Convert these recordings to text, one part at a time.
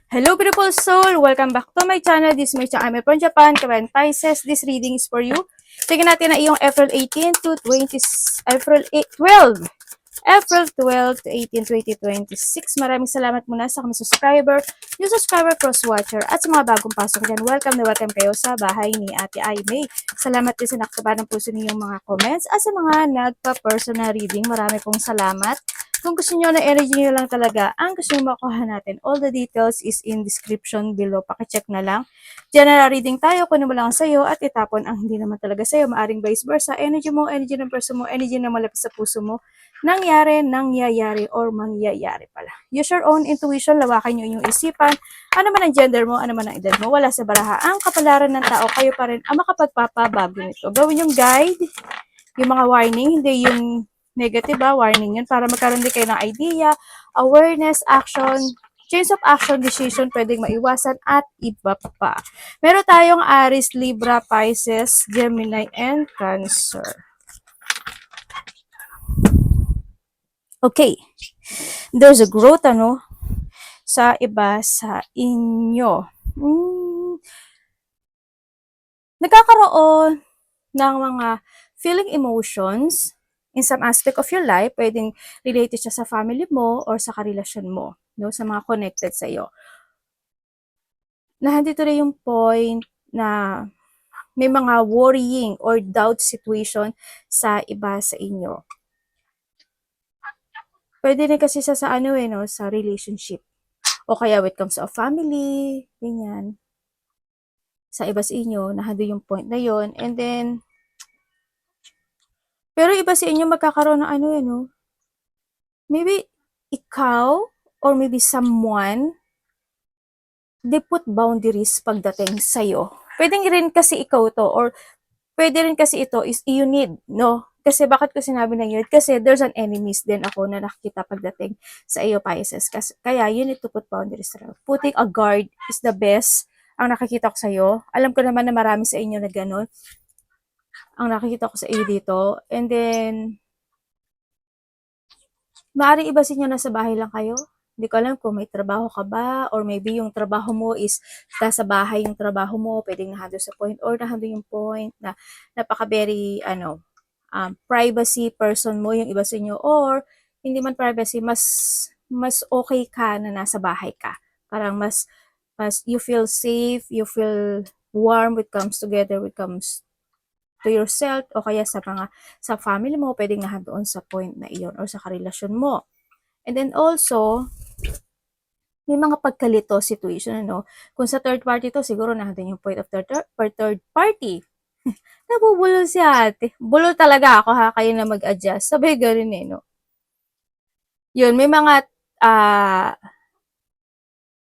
Hello beautiful soul! Welcome back to my channel. This is my channel from Japan, Kawan Pisces. This reading is for you. Tingnan natin na iyong April 18 to 20, April 8, 12. April 12 to 18, 2026. Maraming salamat muna sa mga subscriber, new subscriber, cross-watcher, at sa mga bagong pasok dyan. Welcome na welcome kayo sa bahay ni Ate Aimee. Salamat din sa nakataba ng puso ninyong mga comments at sa mga nagpa-personal reading. Marami pong salamat. Kung gusto nyo na energy nyo lang talaga, ang gusto nyo makuha natin, all the details is in description below. Pakicheck na lang. General reading tayo, kunin mo lang sa'yo at itapon ang hindi naman talaga sa'yo. Maaring vice versa. Energy mo, energy ng person mo, energy na malapit sa puso mo. Nangyayari, or mangyayari pala. Use your own intuition, lawakan nyo inyong isipan. Ano man ang gender mo, ano man ang edad mo, wala sa baraha. Ang kapalaran ng tao, kayo pa rin ang makapagpapabago nito. Gawin yung guide, yung mga warning, hindi yung negative warning yun, para magkaroon din kayo ng idea, awareness, action, change of action, decision, pwedeng maiwasan at iba pa. Meron tayong Aries, Libra, Pisces, Gemini, and Cancer. Okay. There's a growth, sa iba sa inyo. Nagkakaroon ng mga feeling emotions in some aspect of your life. Pwedeng related siya sa family mo or sa karelasyon mo, no? Sa mga connected sa iyo. Nandito na yung point na may mga worrying or doubt situation sa iba sa inyo. Pwede rin kasi sa sa relationship. O kaya when it comes to a family, ganyan. Sa iba sa inyo, nahando yung point na yon. And then, pero iba sa inyo magkakaroon ng maybe ikaw or maybe someone, they put boundaries pagdating sa'yo. Pwedeng rin kasi ikaw to, or pwede rin kasi ito is you need, no? Kasi bakit ko sinabi na yun? Kasi there's an enemies din ako na nakikita pagdating sa iyo, Pisces. Kaya you need to put boundaries. Putting a guard is the best ang nakikita ko sa iyo. Alam ko naman na marami sa inyo na gano'n. Ang nakikita ko sa iyo dito. And then, maaaring iba sa inyo nasa bahay lang kayo. Hindi ko alam kung may trabaho ka ba, or maybe yung trabaho mo is nasa bahay yung trabaho mo, pwedeng nahando sa point, or nahando yung point na napaka very, privacy person mo yung iba sa inyo, or hindi man privacy, mas okay ka na nasa bahay ka. Parang mas you feel safe, you feel warm when it comes together, when it comes to yourself, o kaya sa family mo, pwedeng nahandoon sa point na iyon, or sa karelasyon mo. And then also, may mga pagkalito situation, Kung sa third party to, siguro nandun yung point of third party. Nabubulol si ate. Bulol talaga ako, ha? Kayo na mag-adjust. Sabay ganun no? Yun, may mga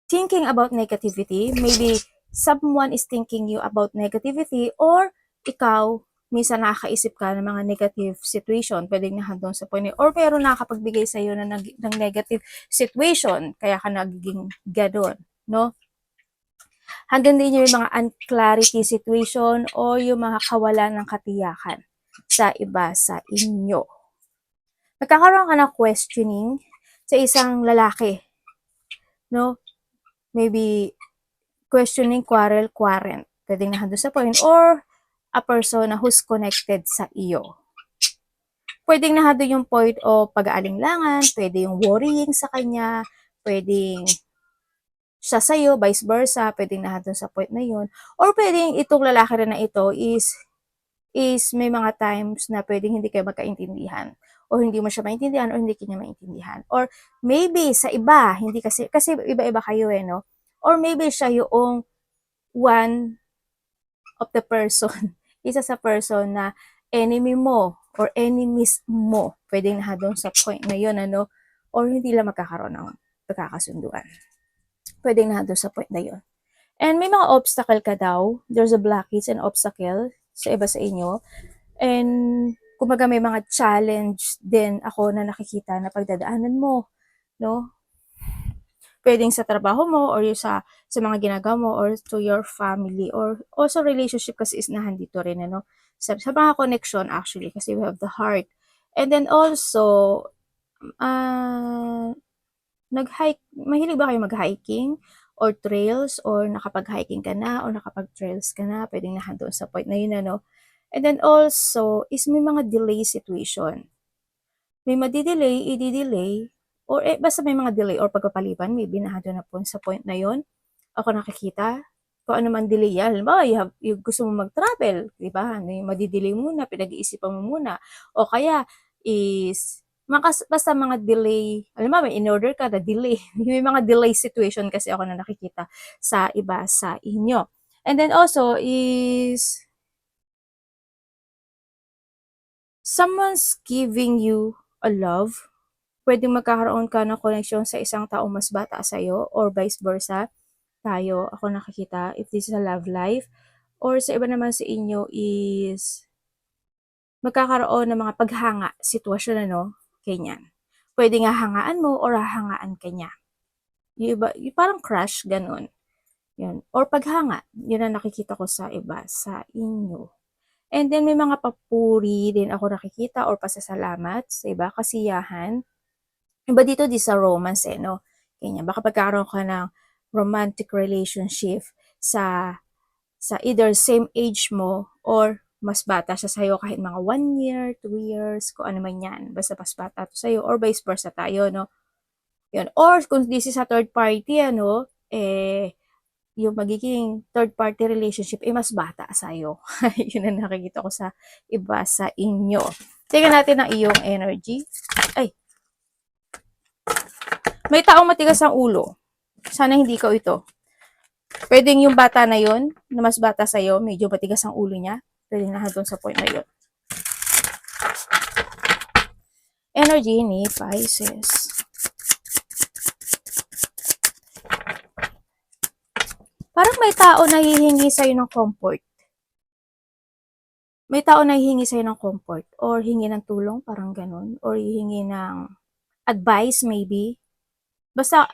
thinking about negativity. Maybe someone is thinking you about negativity, or ikaw, minsan nakakaisip ka ng mga negative situation, pwedeng nahandong sa point, or pero nakakapagbigay sa iyo ng negative situation, kaya ka nagiging gadon, no? Hanggang din yung mga unclarity situation o yung mga kawalan ng katiyakan sa iba sa inyo. Magkakaroon ka ng questioning sa isang lalaki, no? Maybe questioning, quarrel. Pwedeng nahandun sa point, or a person who's connected sa iyo. Pwedeng nahandun yung point o pag-aalinlangan, pwede yung worrying sa kanya, pwedeng siya sa'yo, vice versa, pwedeng nahandun sa point na yun. Or pwedeng itong lalaki rin na ito is may mga times na pwedeng hindi kayo magkaintindihan, o hindi mo siya maintindihan, or hindi kanya maintindihan. Or maybe sa iba, hindi kasi iba-iba kayo no? Or maybe siya yung one of the person, isa sa person na enemy mo or enemies mo, pwedeng nahadong sa point na yun, or hindi lang magkakaroon ng pagkakasunduan. Pwedeng nahadong sa point na yun. And may mga obstacle ka daw. There's a blockage and obstacle sa iba sa inyo. And kumbaga may mga challenge din ako na nakikita na pagdadaanan mo, no? Pwedeng sa trabaho mo, or sa mga ginagawa mo, or to your family, or also relationship, kasi is nahandito rin, sa mga connection actually, kasi we have the heart. And then also, mahilig ba kayo mag-hiking? or trails or nakapag-hiking ka na or nakapag-trails ka na, pwedeng nahandoon sa point na yun, ano. And then also is may mga delay situation. May madi-delay, i-delay, or basta may mga delay or pagpapaliban, maybe nahandoon na po sa point na yun. Ako nakikita, kung ano man delay yan. Halimbawa, you gusto mo mag-travel, di ba? Ano yung madi-delay muna, pinag-iisipan mo muna. O kaya, is, basta mga delay, alam mo, may in-order ka na delay. May mga delay situation kasi ako na nakikita sa iba sa inyo. And then also is, someone's giving you a love. Pwedeng magkakaroon ka ng connection sa isang tao mas bata sa'yo or vice versa. Tayo, ako nakikita, if this is a love life, or sa iba naman sa inyo is magkakaroon ng mga paghanga sitwasyon, ano, ganyan. Pwede nga hangaan mo or hahangaan ka niya. Yung iba, yung parang crush, ganun. Yun. Or paghanga, yun ang nakikita ko sa iba sa inyo. And then may mga papuri din ako nakikita or pasasalamat sa iba, kasiyahan. Iba dito di sa romance no? Ganyan. Baka pagkaroon ka ng romantic relationship sa either same age mo or mas bata siya sa'yo kahit mga 1 year, 2 years, kung ano man yan. Basta mas bata to sa'yo or vice versa tayo, no? Yun. Or kung this is a third party, ano, yung magiging third party relationship, mas bata sa'yo. Yun ang nakikita ko sa iba sa inyo. Tingnan natin ang iyong energy. Ay, may taong matigas ang ulo. Sana hindi ikaw ito. Pwedeng yung bata na yun, na mas bata sa'yo, medyo matigas ang ulo niya. Pwedeng nahadon sa point na yun. Energy ni Pisces. Parang may tao na hihingi sa'yo ng comfort. May tao na hihingi sa'yo ng comfort. Or hingi ng tulong, parang ganun. Or hihingi ng advice, maybe. Basta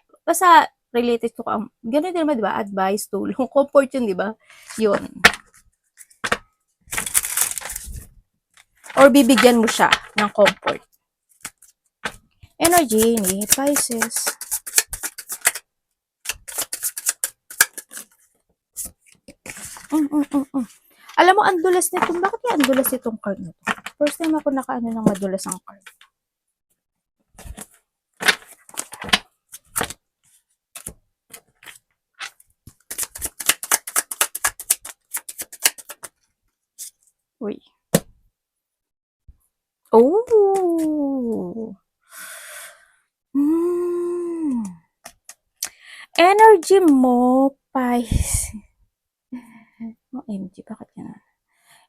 related to, ganun din naman, di ba? Advice, tulong, comfort yun, di ba? Yun. Or bibigyan mo siya ng comfort. Energy ni Pisces. Alam mo, ang dulas nitong, bakit kaya ang dulas nitong card nito? First time ako nakaano ng madulas ang card. Uy. Oh. Energy mo, Pisces. OMG, bakit yan?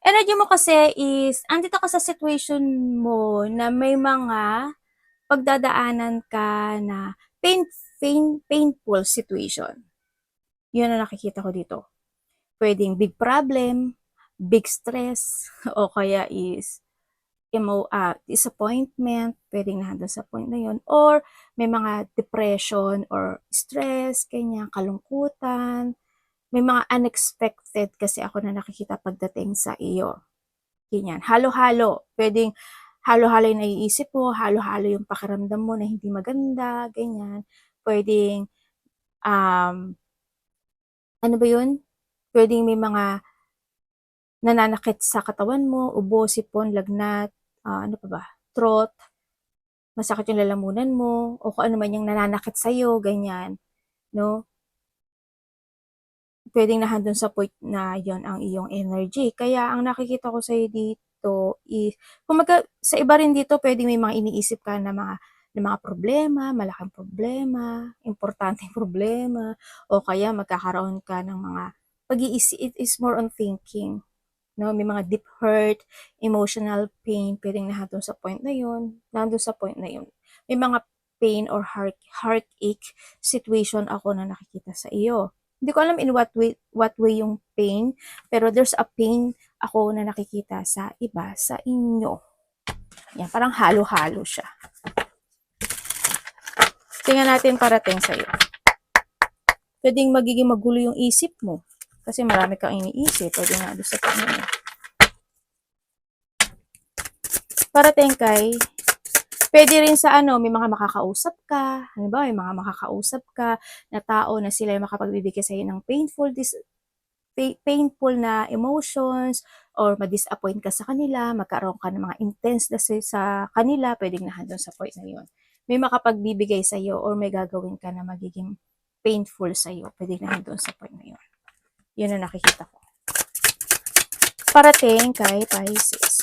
Energy mo kasi is, andito ka sa situation mo na may mga pagdadaanan ka na painful situation. Yun ang nakikita ko dito. Pwedeng big problem, big stress, o kaya is disappointment, pwedeng nandun sa point na yun, or may mga depression or stress, kanya kalungkutan, may mga unexpected kasi ako na nakikita pagdating sa iyo. Ganyan, halo-halo, pwedeng halo-halo yung naiisip mo, halo-halo yung pakiramdam mo na hindi maganda, ganyan, pwedeng, ano ba yun? Pwedeng may mga nananakit sa katawan mo, ubo, sipon, lagnat, ano pa ba, throat, masakit yung lalamunan mo, o kung ano man yung nananakit sa'yo, ganyan, no? Pwedeng nahandun sa point na yon ang iyong energy. Kaya ang nakikita ko sa'yo dito is, sa iba rin dito, pwedeng may mga iniisip ka na mga problema, malaking problema, importanteng problema, o kaya magkakaroon ka ng mga pag-iisip. It is more on thinking. No, may mga deep hurt, emotional pain, pwedeng nandun sa point na yun, May mga pain or heartache situation ako na nakikita sa iyo. Hindi ko alam in what way yung pain, pero there's a pain ako na nakikita sa iba sa inyo. Yan, parang halo-halo siya. Tingnan natin parating sa iyo. Pwedeng magiging magulo yung isip mo. Kasi marami kang iniisip. Pwede nga doon sa Parating kay, Pwede rin sa ano, may mga makakausap ka, halimbawa may mga makakausap ka na tao na sila yung makapagbibigay sa'yo ng painful na emotions or ma-disappoint ka sa kanila, magkaroon ka ng mga intense na sa kanila, pwedeng nandun sa point na yun. May makapagbibigay sa'yo or may gagawin ka na magiging painful sa'yo, pwedeng nandun sa point na yun. Yun ang nakikita ko. Parating kay Pisces.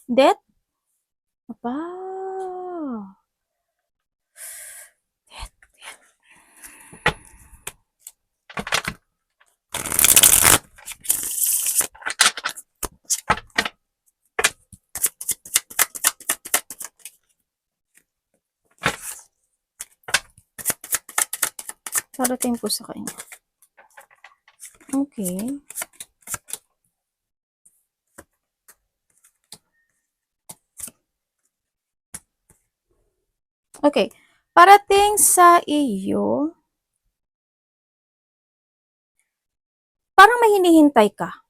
Death? Apa? Parating po sa kanya. Okay. Okay. Parating sa iyo, parang may hinihintay ka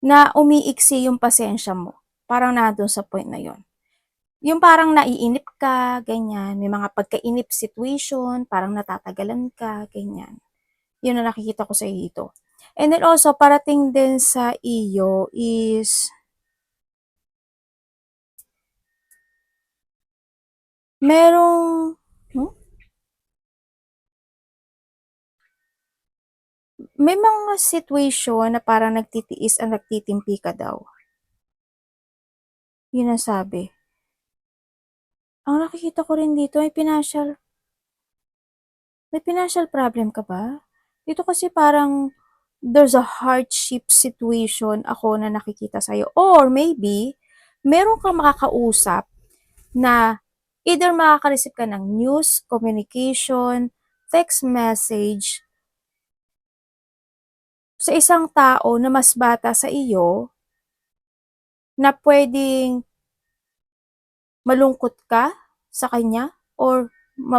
na umiiksi yung pasensya mo. Parang nandun sa point na yon. Yung parang naiinip ka, ganyan. May mga pagkainip situation, parang natatagalan ka, ganyan. Yun ang nakikita ko sa iyo dito. And then also, parating din sa iyo is merong may mga situation na parang nagtitiis at nagtitimpi ka daw. Yun ang sabi. Ang nakikita ko rin dito ay may financial problem ka ba? Dito kasi parang there's a hardship situation ako na nakikita sa'yo. Or maybe, meron kang makakausap na either makaka-receive ka ng news, communication, text message sa isang tao na mas bata sa iyo na pwedeng malungkot ka sa kanya or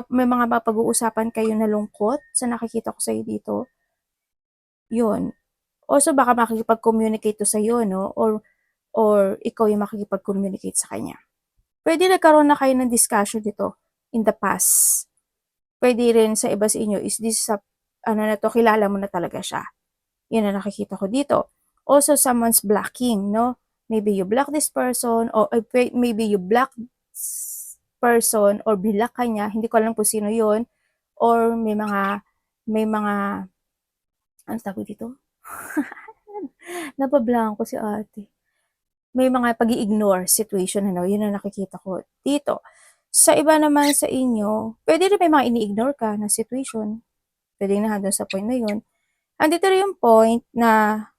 may mga mapag-uusapan kayo na lungkot sa nakikita ko sa iyo dito. Yun. Also, baka makikipag-communicate to sa'yo, no? Or ikaw yung makikipag-communicate sa kanya. Pwede nagkaroon na kayo ng discussion dito in the past. Pwede rin sa iba sa inyo, is this sa, ano na to, kilala mo na talaga siya. Yun ang nakikita ko dito. Also, someone's blocking, no? Maybe you block this person, or maybe you block person, or block ka niya, hindi ko alam kung sino yun, or may mga, ano tawag dito? Napablanko si ate. May mga pag-i-ignore situation, ano, yun ang nakikita ko dito. Sa iba naman sa inyo, pwede rin may mga ini-ignore ka na situation. Pwede na doon sa point na yun. Andito rin yung point na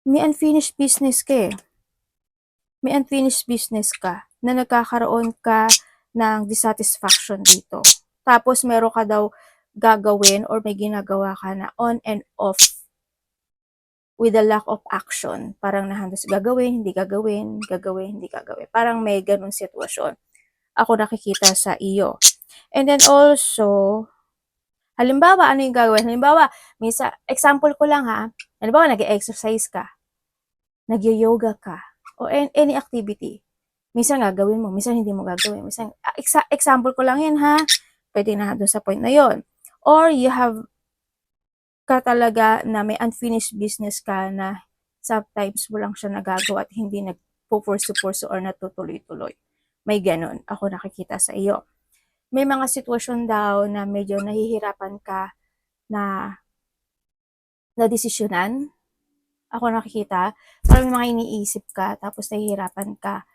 may unfinished business ka eh. May unfinished business ka na nagkakaroon ka ng dissatisfaction dito. Tapos meron ka daw gagawin or may ginagawa ka na on and off with a lack of action. Parang nahandos gagawin, hindi gagawin, gagawin, hindi gagawin. Parang may ganun sitwasyon. Ako nakikita sa iyo. And then also, halimbawa, ano yung gagawin? Halimbawa, example ko lang ha, halimbawa, nag-exercise ka, nag-yoga ka, o any activity. Minsan gagawin mo, minsan hindi mo gagawin. Minsan, example ko lang yan ha, pwede na doon sa point na yon. Or you have ka talaga na may unfinished business ka na sometimes mo lang siya nagagawa at hindi nagpo-pursue or natutuloy-tuloy. May ganun. Ako nakikita sa iyo. May mga sitwasyon daw na medyo nahihirapan ka na desisyonan. Ako nakikita. Parang may mga iniisip ka tapos nahihirapan ka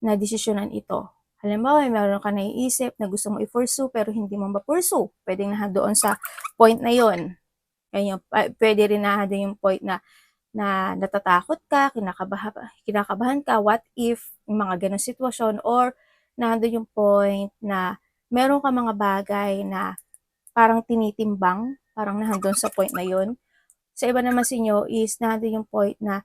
na desisyonan ito. Halimbawa, may meron ka naiisip na gusto mo i-pursue pero hindi mo ma-pursue. Pwedeng na doon sa point na yon. Ganyan, pwede rin na din yung point na natatakot ka, kinakabahan ka, what if, yung mga ganong sitwasyon, or nandun yung point na meron ka mga bagay na parang tinitimbang, parang nandun sa point na yun. Sa iba naman sa inyo is nandun yung point na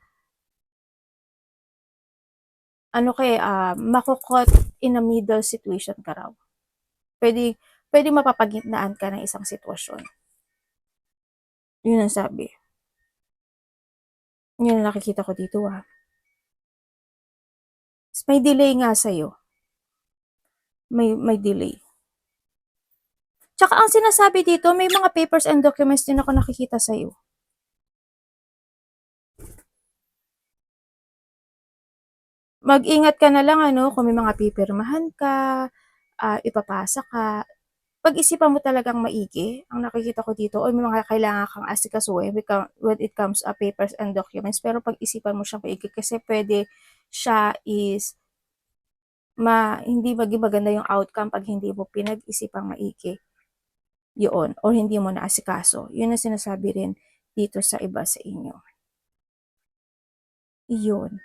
makukot in a middle situation ka raw. Pwede mapapagitnaan ka ng isang sitwasyon. Yun ang sabi. Yun ang nakikita ko dito, May delay nga sa'yo. May delay. Tsaka ang sinasabi dito, may mga papers and documents din ako nakikita sa'yo. Mag-ingat ka na lang, kung may mga pipirmahan ka, ipapasa ka. Pag-isipan mo talagang maigi ang nakikita ko dito, o may mga kailangan kang asikasuhin when it comes to papers and documents, pero pag-isipan mo siya maigi kasi pwede siya is hindi maging maganda yung outcome pag hindi mo pinag-isipang maigi yun, or hindi mo naasikaso. Yun ang sinasabi rin dito sa iba sa inyo. Yun.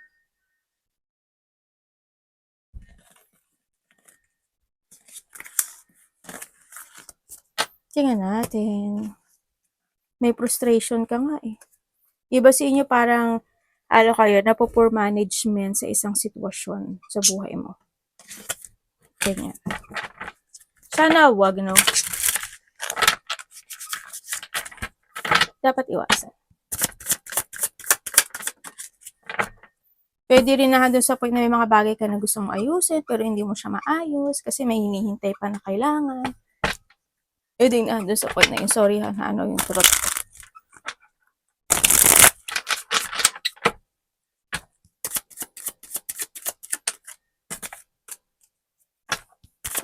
Tingnan natin. May frustration ka nga eh. Iba sa inyo parang, kayo, napo-poor management sa isang sitwasyon sa buhay mo. Ganyan. Sana wag, no? Dapat iwasan. Pwede rin na doon sa point na may mga bagay ka na gusto mong ayusin, pero hindi mo siya maayos kasi may hinihintay pa na kailangan. Pwede na doon sa point na yun. Sorry ha, na yung throat ko.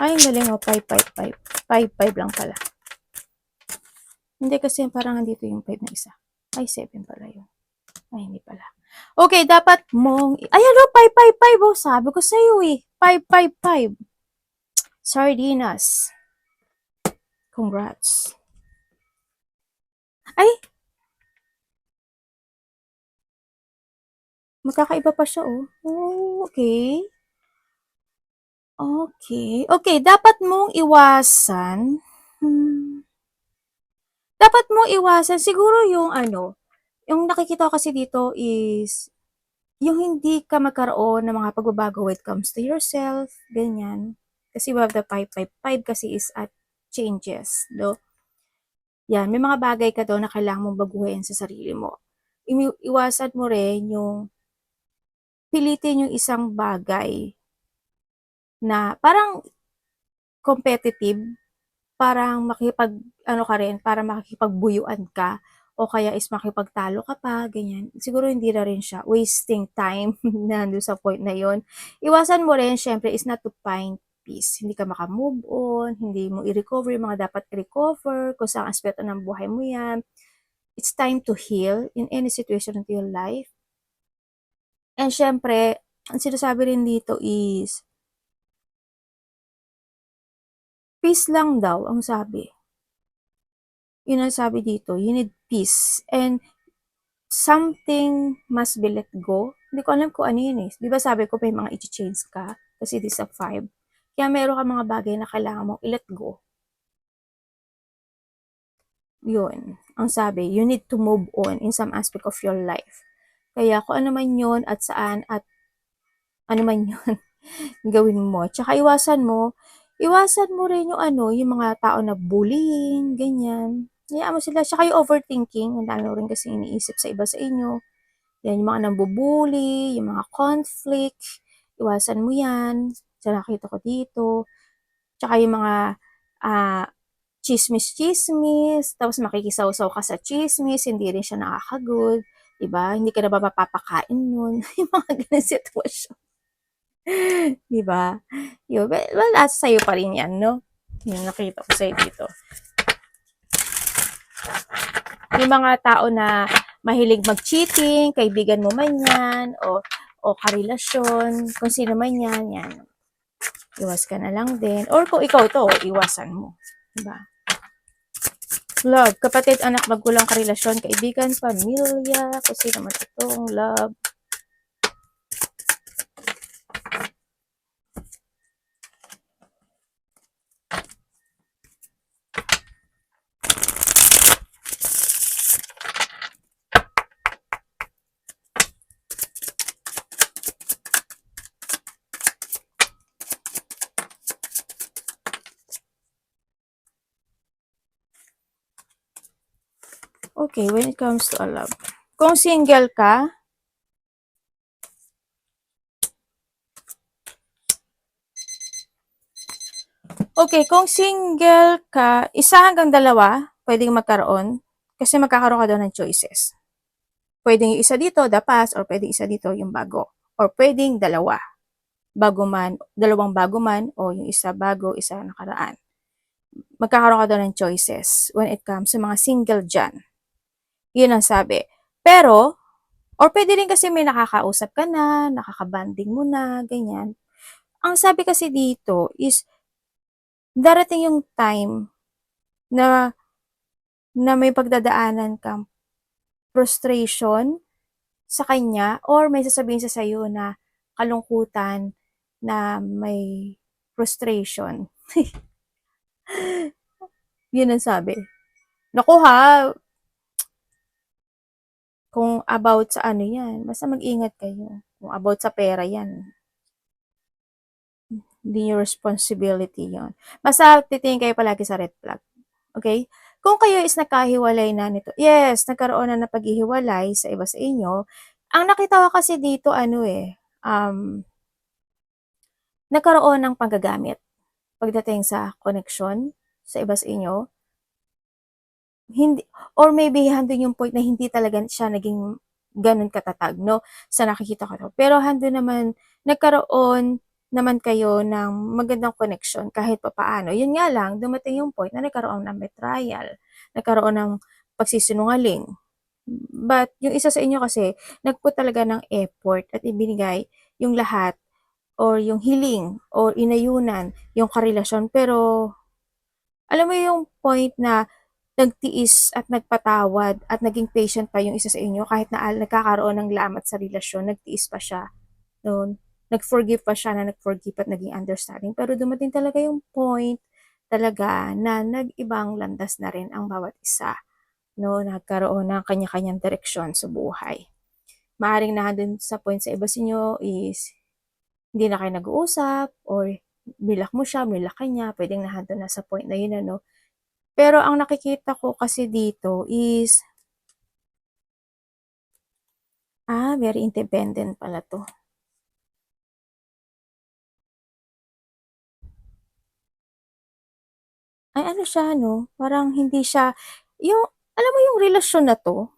Ay, ang galing 555. 55 lang pala. Hindi kasi parang nandito yung 5 na isa. Ay, 7 pala yun. Ay, hindi pala. Okay, dapat mong... Ayan o, 555 oh. Sabi ko sa'yo eh. 555. Sardinas. Congrats. Ay! Magkakaiba pa siya oh. Oh, okay. Okay. Okay, dapat mong iwasan. Dapat mong iwasan. Siguro yung yung nakikita ko kasi dito is yung hindi ka magkaroon ng mga pagbabago when it comes to yourself, ganyan. Kasi we have the 555 kasi is at changes, do. Yan, may mga bagay ka daw na kailangan mong baguhin sa sarili mo. Iwasan mo rin yung pilitin yung isang bagay na parang competitive, parang ka rin, para makikipagbuyuan ka, o kaya is makipagtalo ka pa, ganyan. Siguro hindi na rin siya wasting time na doon sa point na yon. Iwasan mo rin, syempre, is not to find peace. Hindi ka makamove on, hindi mo i-recover yung mga dapat i-recover, kung saan aspeto ng buhay mo yan. It's time to heal in any situation in your life. And syempre, ang sinasabi rin dito is, peace lang daw, ang sabi. Yun ang sabi dito, you need peace. And something must be let go. Hindi ko alam kung ano yun eh. Di ba sabi ko may mga i-change ka? Kasi this is a 5. Kaya meron ka mga bagay na kailangan mong i-let go. Yun. Ang sabi, you need to move on in some aspect of your life. Kaya kung ano man yun at saan at ano man yun, gawin mo. Tsaka iwasan mo rin yung yung mga tao na bullying, ganyan. Hayaan mo sila. Tsaka yung overthinking, ang dami rin kasi iniisip sa iba sa inyo. Yan, yung mga nambubuli, yung mga conflict, iwasan mo yan. Sa nakita ko dito. Tsaka yung mga chismis-chismis, tapos makikisaw-saw ka sa chismis, hindi rin siya nakakagood. Diba? Hindi ka na ba mapapakain nun? Yung mga ganun sitwasyon. Diba? Yun, well, sa'yo pa rin yan, no? Yung nakita ko sa'yo dito. Yung mga tao na mahilig mag-cheating, kaibigan mo man yan, o karelasyon, kung sino man yan, yan. Iwas ka na lang din. Or kung ikaw to, iwasan mo. Diba? Love, kapatid, anak, magulang, karelasyon, kaibigan, pamilya, kung sino man itong love. Okay, when it comes to a love. Kung single ka, Okay, kung single ka, 1 hanggang 2, pwedeng magkaroon. Kasi magkakaroon ka daw ng choices. Pwedeng yung isa dito, the past, or pwedeng isa dito, yung bago. Or pwedeng 2. Bago man, 2 bago man, o yung isa bago, isa nakaraan. Magkakaroon ka daw ng choices when it comes sa mga single dyan. Yun ang sabi. Pero, or pwede rin kasi may nakakausap ka na, nakakabanding mo na, ganyan. Ang sabi kasi dito is, darating yung time na may pagdadaanan kang frustration sa kanya or may sasabihin sa sa'yo na kalungkutan na may frustration. Yun ang sabi. Naku ha, kung about sa ano yan, basta mag-ingat kayo. Kung about sa pera yan, hindi yung responsibility yon. Basta titingin kayo palagi sa red flag. Okay? Kung kayo is nagkahiwalay na nito, yes, nagkaroon na ng paghihiwalay sa iba sa inyo, ang nakita ko kasi dito, nagkaroon ng paggagamit pagdating sa connection sa iba sa inyo. Hindi, or maybe handun yung point na hindi talaga siya naging ganun katatag, no? Sa nakikita ko to. Pero handun naman, nagkaroon naman kayo ng magandang connection kahit pa paano. Yun nga lang, dumating yung point na nagkaroon ng betrayal, nagkaroon ng pagsisinungaling. But yung isa sa inyo kasi, nagput talaga ng effort at ibinigay yung lahat or yung hiling or inayunan yung karelasyon. Pero alam mo yung point na nagtiis at nagpatawad at naging patient pa yung isa sa inyo kahit na nagkakaroon ng lamat sa relasyon, nagtiis pa siya noon. Nag-forgive pa siya na nag-forgive at naging understanding. Pero dumating talaga yung point talaga na nag-ibang landas na rin ang bawat isa. No, nagkaroon ng kanya-kanyang direksyon sa buhay. Maaring na dun sa point sa iba sa inyo is hindi na kayo nag-uusap or bilak mo siya, bilak ka niya, pwedeng nandun na sa point na yun, ano. Pero ang nakikita ko kasi dito is, very independent pala to. Ay ano siya 'no, parang hindi siya yung alam mo yung relasyon na 'to,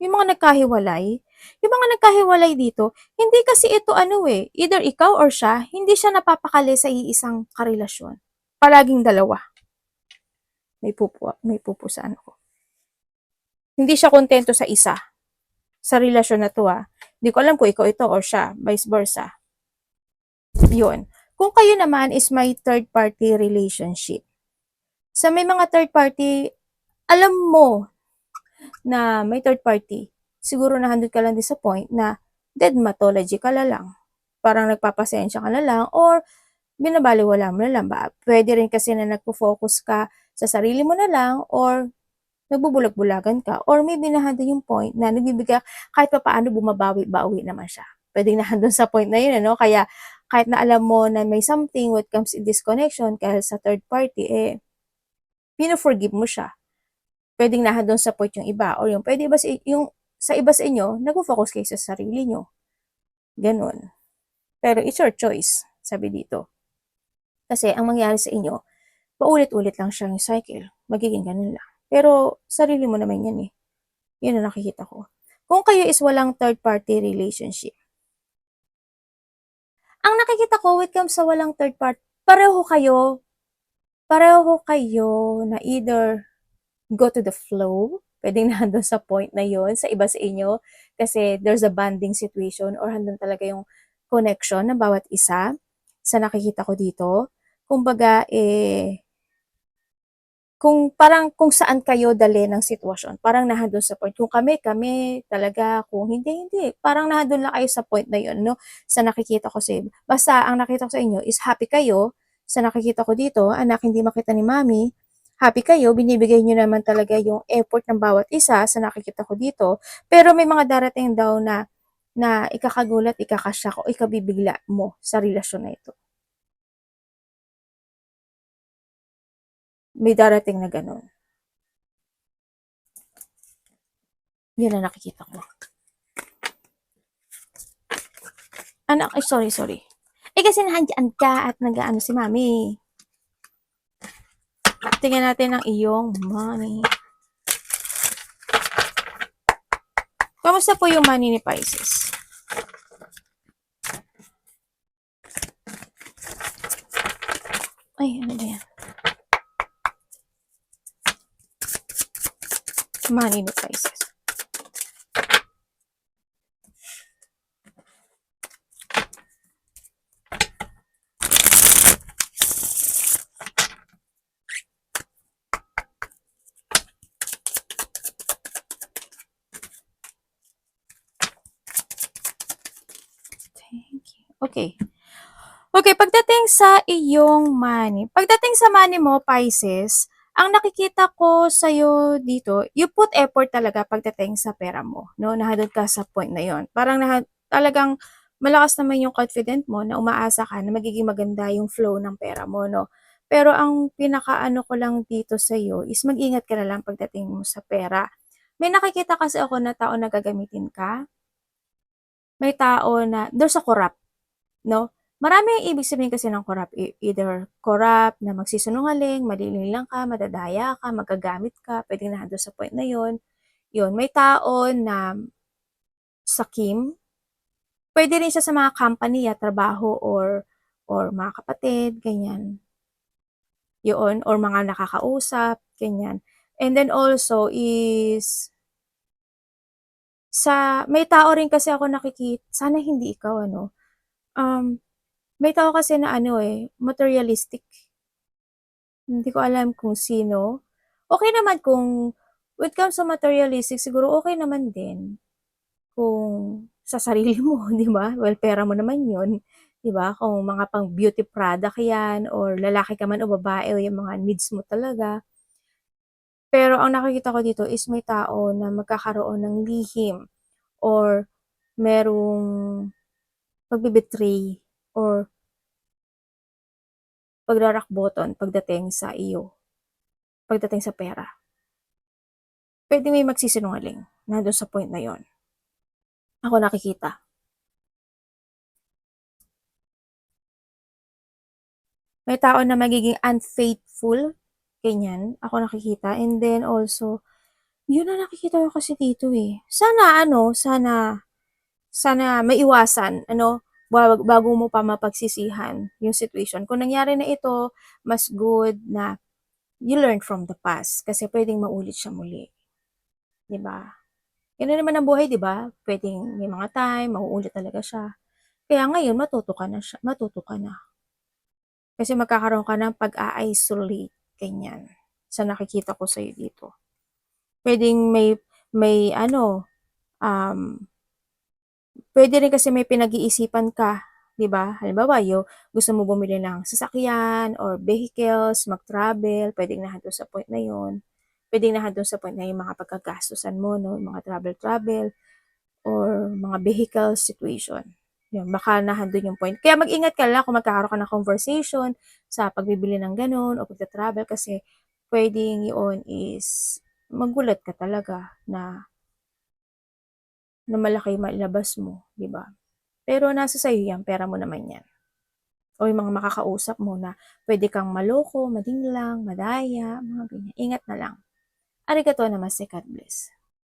yung mga nagkahiwalay dito, hindi kasi ito ano, either ikaw or siya, hindi siya napapakali sa iisang karelasyon. Palaging dalawa. May pupusaan ako. Hindi siya kontento sa isa, sa relasyon na 'to, Hindi ko alam kung ikaw ito or siya, vice versa. Yun. Kung kayo naman is may third party relationship, sa may mga third party, alam mo na may third party, siguro nahandod ka lang din sa point na deadmatology ka na lang. Parang nagpapasensya ka na lang or binabaliwala mo na lang ba? Pwede rin kasi na nagpo-focus ka sa sarili mo na lang or nagbubulag-bulagan ka or maybe nahandun yung point na nagbibigay kahit pa paano bumabawi-bawi naman siya. Pwedeng nahandun sa point na yun, ano? Kaya kahit na alam mo na may something what comes in this connection kahit sa third party, pino-forgive mo siya. Pwedeng nahandun sa point yung iba or yung pwede ba yung sa iba sa inyo, nagpo-focus kayo sa sarili nyo. Ganun. Pero it's your choice, sabi dito. Kasi ang mangyari sa inyo, paulit-ulit lang siya yung cycle. Magiging ganun lang. Pero sarili mo naman yan eh. Yun ang nakikita ko. Kung kayo is walang third-party relationship, ang nakikita ko when it comes sa walang third party, pareho kayo na either go to the flow, pwedeng nandun sa point na yon sa iba sa inyo, kasi there's a bonding situation or handun talaga yung connection ng bawat isa sa nakikita ko dito. Kumbaga, kung saan kayo dali ng sitwasyon, parang nandun sa point. Kung kami talaga, kung hindi. Parang nandun lang kayo sa point na yun, no? Sa nakikita ko sa basta ang nakita ko sa inyo is happy kayo. Sa nakikita ko dito, anak, hindi makita ni mami, happy kayo, binibigay nyo naman talaga yung effort ng bawat isa sa nakikita ko dito. Pero may mga darating daw na ikakagulat, ikakasyak o ikabibigla mo sa relasyon na ito. May darating na ganun. Yun ang nakikita ko. Anak, ay sorry. Kasi nandiyan ka at nag-ano si mami. Tingnan natin ang iyong money. Kamusta po yung money ni Pisces? Ay, ano ba yan? Money ni Pisces. Thank you. Okay. Okay, pagdating sa iyong money. Pagdating sa money mo, Pisces, ang nakikita ko sa'yo dito, you put effort talaga pagdating sa pera mo, no? Nahadod ka sa point na yon. Parang talagang malakas naman yung confident mo na umaasa ka na magiging maganda yung flow ng pera mo, no? Pero ang pinakaano ko lang dito sa'yo is mag-ingat ka na lang pagdating mo sa pera. May nakikita kasi ako na tao na gagamitin ka. May tao na, there's a corrupt, no? Marami ang ibig sabihin kasi ng corrupt. Either corrupt na magsisinungaling, malililang ka, madadaya ka, magagamit ka, pwedeng na doon sa point na yon. Yun, may tao na sakim, pwede rin siya sa mga company, trabaho, or mga kapatid, ganyan. Yun, or mga nakakausap, ganyan. And then also is, may tao rin kasi ako nakikita, sana hindi ikaw, ano, may tao kasi na materialistic. Hindi ko alam kung sino. Okay naman kung when it comes to materialistic, siguro okay naman din kung sa sarili mo, di ba? Well, pera mo naman yun, di ba? Kung mga pang beauty product yan, or lalaki ka man o babae, o yung mga needs mo talaga. Pero ang nakikita ko dito is may tao na magkakaroon ng lihim or merong pagbibetray or pagrarock bottom pagdating sa iyo, pagdating sa pera. Pwede may magsisinungaling na doon sa point na yon. Ako nakikita. May tao na magiging unfaithful, ganyan, ako nakikita. And then also, yun na nakikita ko kasi dito eh. Sana maiwasan, bago mo pa mapagsisihan yung situation. Kung nangyari na ito, mas good na you learn from the past kasi pwedeng maulit siya muli. 'Di ba? Ganun naman ang buhay, 'di ba? Pwedeng may mga time mauulit talaga siya. Kaya ngayon matuto ka na. Kasi magkakaroon ka ng pag-a-isolate, ganyan. Sa nakikita ko sa'yo dito. Pwedeng may pwede rin kasi may pinag-iisipan ka, 'di ba? Halimbawa, gusto mo bumili ng sasakyan or vehicles, mag-travel, pwedeng nandun sa point na 'yon. Pwedeng nandun sa point na yung mga pagkagastusan mo, no, mga travel or mga vehicle situation. Yun, baka nandun yung point. Kaya mag-ingat ka lang kung magkakaroon ka ng conversation sa pagbibili ng ganun o pagta-travel kasi pwedeng yun is magulat ka talaga na malaki mailabas mo, di ba? Pero nasa sa'yo yan, pera mo naman yan. O yung mga makakausap mo na pwede kang maloko, madinglang, madaya, mga ganyan. Ingat na lang. Arigato namaste, God bless.